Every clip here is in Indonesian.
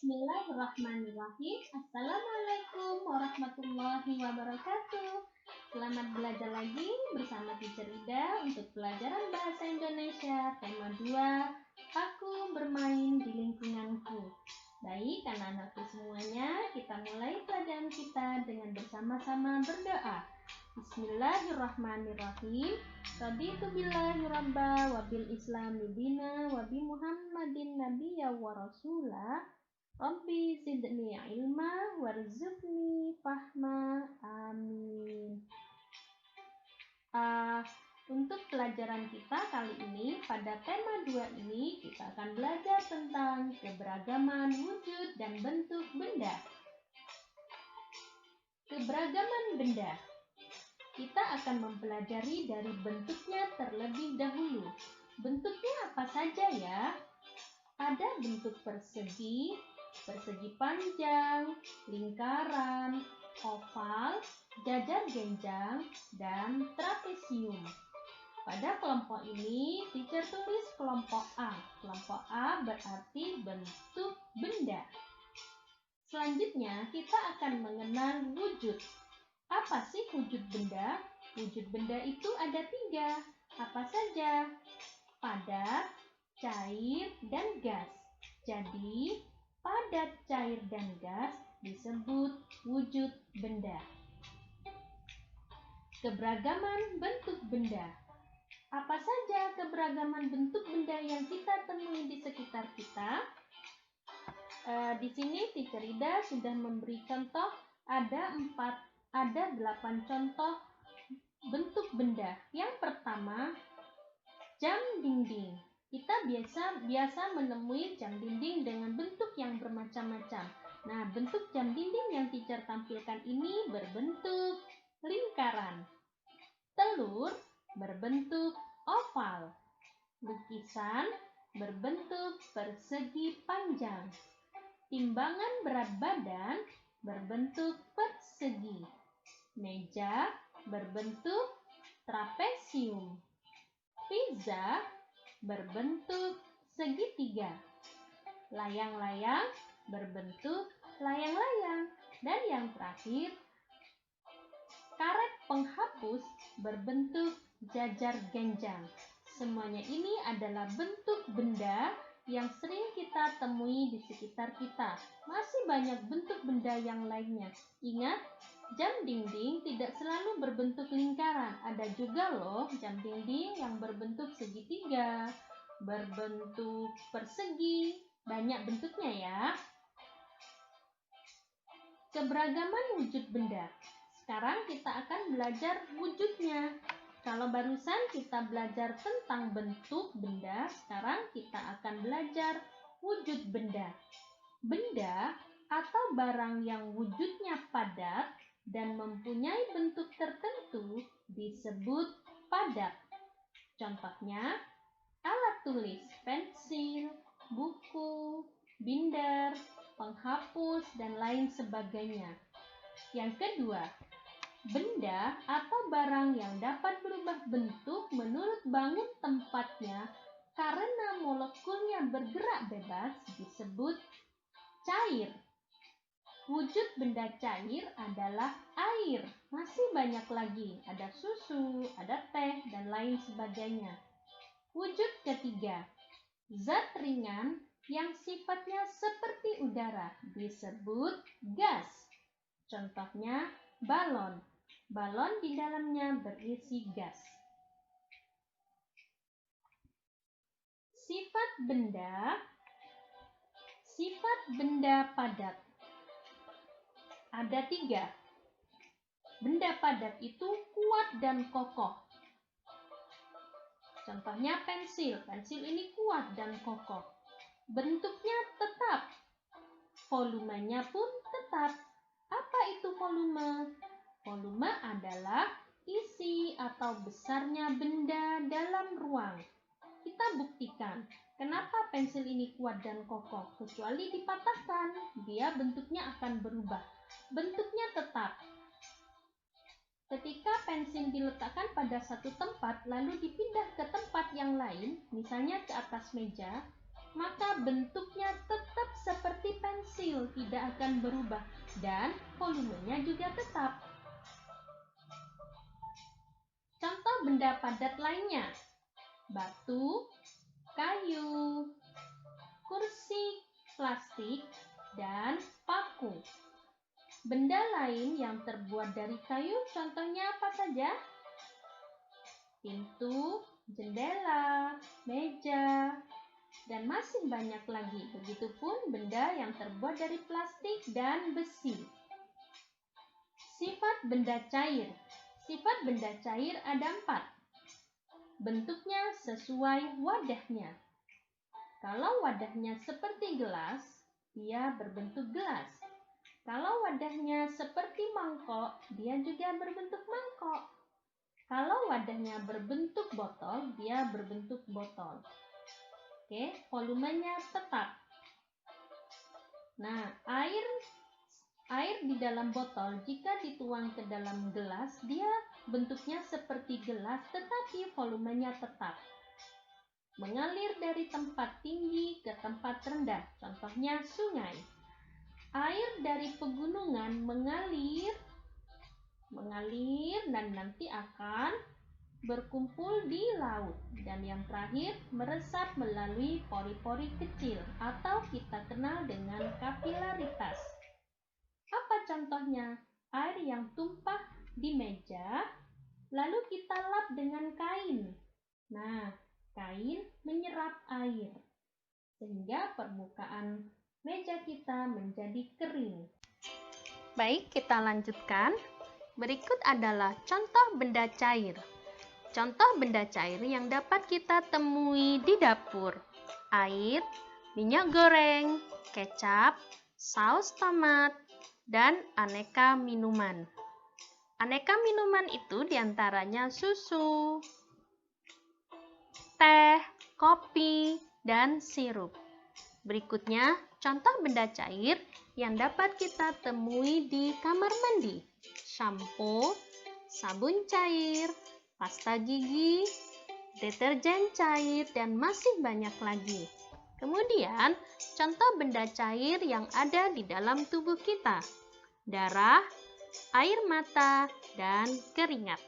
Bismillahirrahmanirrahim. Assalamualaikum warahmatullahi wabarakatuh. Selamat belajar lagi bersama Teacher Ida untuk pelajaran Bahasa Indonesia tema 2, Aku bermain di lingkunganku. Baik, anak-anakku semuanya, kita mulai pelajaran kita dengan bersama-sama berdoa. Bismillahirrahmanirrahim. Raditu billahi rabba wa bil islami dina wa bi Muhammadin nabiyya wa rasula. Rabbi zidni ilma warzuqni fahma. Amin. Untuk pelajaran kita kali ini, pada tema 2 ini, kita akan belajar tentang keberagaman wujud dan bentuk benda. Keberagaman benda. Kita akan mempelajari dari bentuknya terlebih dahulu. Bentuknya apa saja ya? Ada bentuk persegi, persegi panjang, lingkaran, oval, jajar genjang, dan trapesium. Pada kelompok ini, teacher tulis kelompok A. Kelompok A berarti bentuk benda. Selanjutnya, kita akan mengenal wujud. Apa sih wujud benda? Wujud benda itu ada 3. Apa saja? Padat, cair, dan gas. Jadi, padat, cair, dan gas disebut wujud benda. Keberagaman bentuk benda. Apa saja keberagaman bentuk benda yang kita temui di sekitar kita? Di sini Teacher Ida sudah memberi contoh, ada 8 contoh bentuk benda. Yang pertama, jam dinding. Kita biasa menemui jam dinding dengan bentuk yang bermacam-macam. Nah, bentuk jam dinding yang teacher tampilkan ini berbentuk lingkaran. Telur berbentuk oval. Lukisan berbentuk persegi panjang. Timbangan berat badan berbentuk persegi. Meja berbentuk trapesium. Pizza berbentuk segitiga. Layang-layang berbentuk layang-layang. Dan yang terakhir, karet penghapus berbentuk jajar genjang. Semuanya ini adalah bentuk benda yang sering kita temui di sekitar kita. Masih banyak bentuk benda yang lainnya. Ingat, jam dinding tidak selalu berbentuk lingkaran. Ada juga loh jam dinding yang berbentuk segitiga, berbentuk persegi. Banyak bentuknya ya. Keberagaman wujud benda. Sekarang kita akan belajar wujudnya. Kalau barusan kita belajar tentang bentuk benda, sekarang kita akan belajar wujud benda. Benda atau barang yang wujudnya padat dan mempunyai bentuk tertentu disebut padat. Contohnya, alat tulis, pensil, buku, binder, penghapus, dan lain sebagainya. Yang kedua, benda atau barang yang dapat berubah bentuk menurut bangun tempatnya karena molekulnya bergerak bebas disebut cair. Wujud benda cair adalah air. Masih banyak lagi, ada susu, ada teh, dan lain sebagainya. Wujud ketiga, zat ringan yang sifatnya seperti udara disebut gas. Contohnya balon. Balon di dalamnya berisi gas. Sifat benda padat. Ada 3. Benda padat itu kuat dan kokoh. Contohnya pensil. Pensil ini kuat dan kokoh. Bentuknya tetap. Volumenya pun tetap. Apa itu volume? Volume adalah isi atau besarnya benda dalam ruang. Kita buktikan kenapa pensil ini kuat dan kokoh. Kecuali dipatahkan, dia bentuknya akan berubah. Bentuknya tetap. Ketika pensil diletakkan pada satu tempat lalu dipindah ke tempat yang lain, misalnya ke atas meja, maka bentuknya tetap seperti pensil. tidak akan berubah dan volumenya juga tetap. Contoh benda padat lainnya: batu, kayu, kursi plastik, dan paku. Benda lain yang terbuat dari kayu contohnya apa saja? Pintu, jendela, meja, dan masih banyak lagi. Begitupun benda yang terbuat dari plastik dan besi. Sifat benda cair. Sifat benda cair ada 4. Bentuknya sesuai wadahnya. Kalau wadahnya seperti gelas, dia berbentuk gelas. Kalau wadahnya seperti mangkok, dia juga berbentuk mangkok. Kalau wadahnya berbentuk botol, dia berbentuk botol. Oke, volumenya tetap. Nah, air di dalam botol jika dituang ke dalam gelas, dia bentuknya seperti gelas tetapi volumenya tetap. Mengalir dari tempat tinggi ke tempat rendah, contohnya sungai. Air dari pegunungan mengalir dan nanti akan berkumpul di laut. Dan yang terakhir, meresap melalui pori-pori kecil atau kita kenal dengan kapilaritas. Apa contohnya? Air yang tumpah di meja, lalu kita lap dengan kain. Nah, kain menyerap air, sehingga permukaan meja kita menjadi kering. Baik, kita lanjutkan. Berikut adalah contoh benda cair. Contoh benda cair yang dapat kita temui di dapur: air, minyak goreng, kecap, saus tomat, dan aneka minuman. Aneka minuman itu diantaranya susu, teh, kopi, dan sirup. Berikutnya, contoh benda cair yang dapat kita temui di kamar mandi: sampo, sabun cair, pasta gigi, deterjen cair, dan masih banyak lagi. Kemudian, contoh benda cair yang ada di dalam tubuh kita: darah, air mata, dan keringat.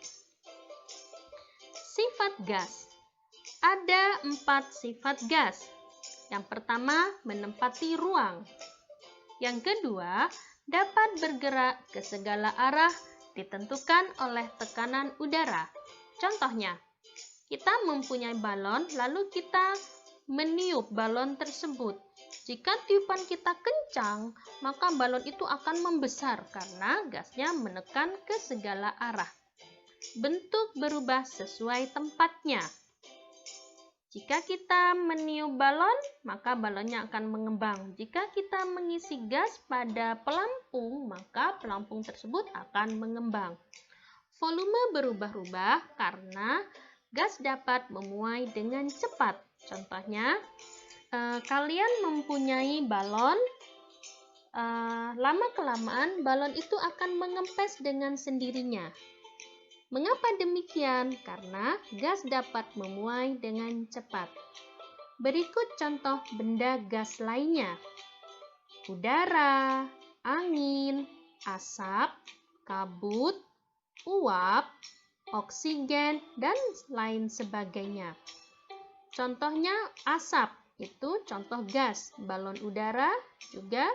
Sifat gas. Ada 4 sifat gas. Yang pertama, menempati ruang. Yang kedua, dapat bergerak ke segala arah ditentukan oleh tekanan udara. Contohnya, kita mempunyai balon lalu kita meniup balon tersebut. Jika tiupan kita kencang, maka balon itu akan membesar karena gasnya menekan ke segala arah. Bentuk berubah sesuai tempatnya. Jika kita meniup balon, maka balonnya akan mengembang. Jika kita mengisi gas pada pelampung, maka pelampung tersebut akan mengembang. Volume berubah-ubah karena gas dapat memuai dengan cepat. Contohnya, kalian mempunyai balon, lama-kelamaan balon itu akan mengempes dengan sendirinya. Mengapa demikian? Karena gas dapat memuai dengan cepat. Berikut contoh benda gas lainnya: udara, angin, asap, kabut, uap, oksigen, dan lain sebagainya. Contohnya asap, itu contoh gas. Balon udara juga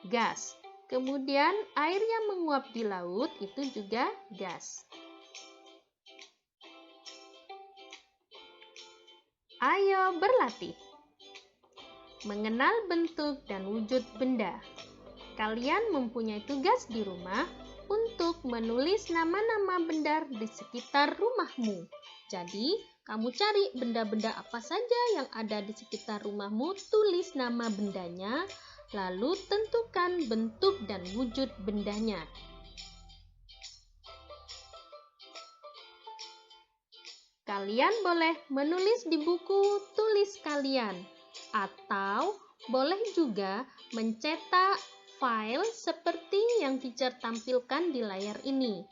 gas. Kemudian air yang menguap di laut itu juga gas. Ayo berlatih. Mengenal bentuk dan wujud benda. Kalian mempunyai tugas di rumah untuk menulis nama-nama benda di sekitar rumahmu. Jadi, kamu cari benda-benda apa saja yang ada di sekitar rumahmu, tulis nama bendanya, lalu tentukan bentuk dan wujud bendanya. Kalian boleh menulis di buku tulis kalian, atau boleh juga mencetak file seperti yang teacher tampilkan di layar ini.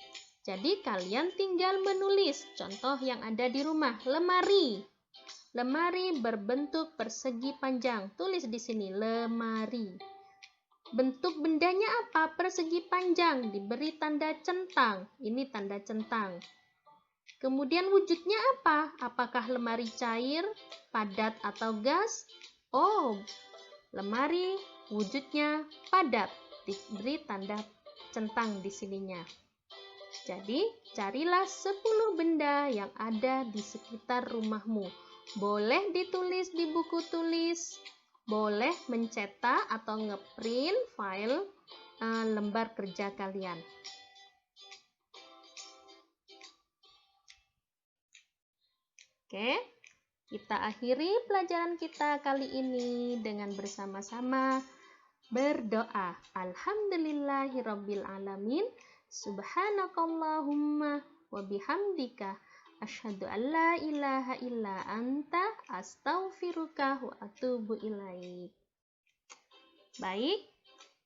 Jadi kalian tinggal menulis contoh yang ada di rumah. Lemari. Lemari berbentuk persegi panjang. Tulis di sini lemari. Bentuk bendanya apa? Persegi panjang, diberi tanda centang. Ini tanda centang. Kemudian wujudnya apa? Apakah lemari cair, padat, atau gas? Oh, lemari wujudnya padat, diberi tanda centang di sininya. Jadi, carilah 10 benda yang ada di sekitar rumahmu. Boleh ditulis di buku tulis, boleh mencetak atau ngeprint file lembar kerja kalian. Oke, kita akhiri pelajaran kita kali ini dengan bersama-sama berdoa. Alhamdulillahirabbil alamin. Subhanakallahumma wa bihamdika asyhadu an la ilaha illa anta astaghfiruka wa atubu ilaik. Baik,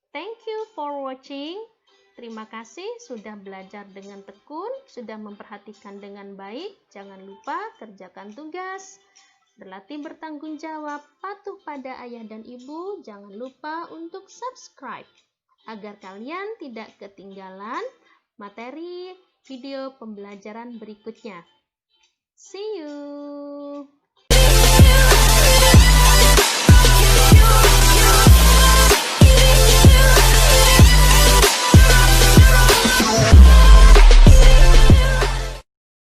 thank you for watching. Terima kasih sudah belajar dengan tekun, sudah memperhatikan dengan baik. Jangan lupa kerjakan tugas, berlatih bertanggung jawab, patuh pada ayah dan ibu. Jangan lupa untuk subscribe agar kalian tidak ketinggalan materi video pembelajaran berikutnya. See you!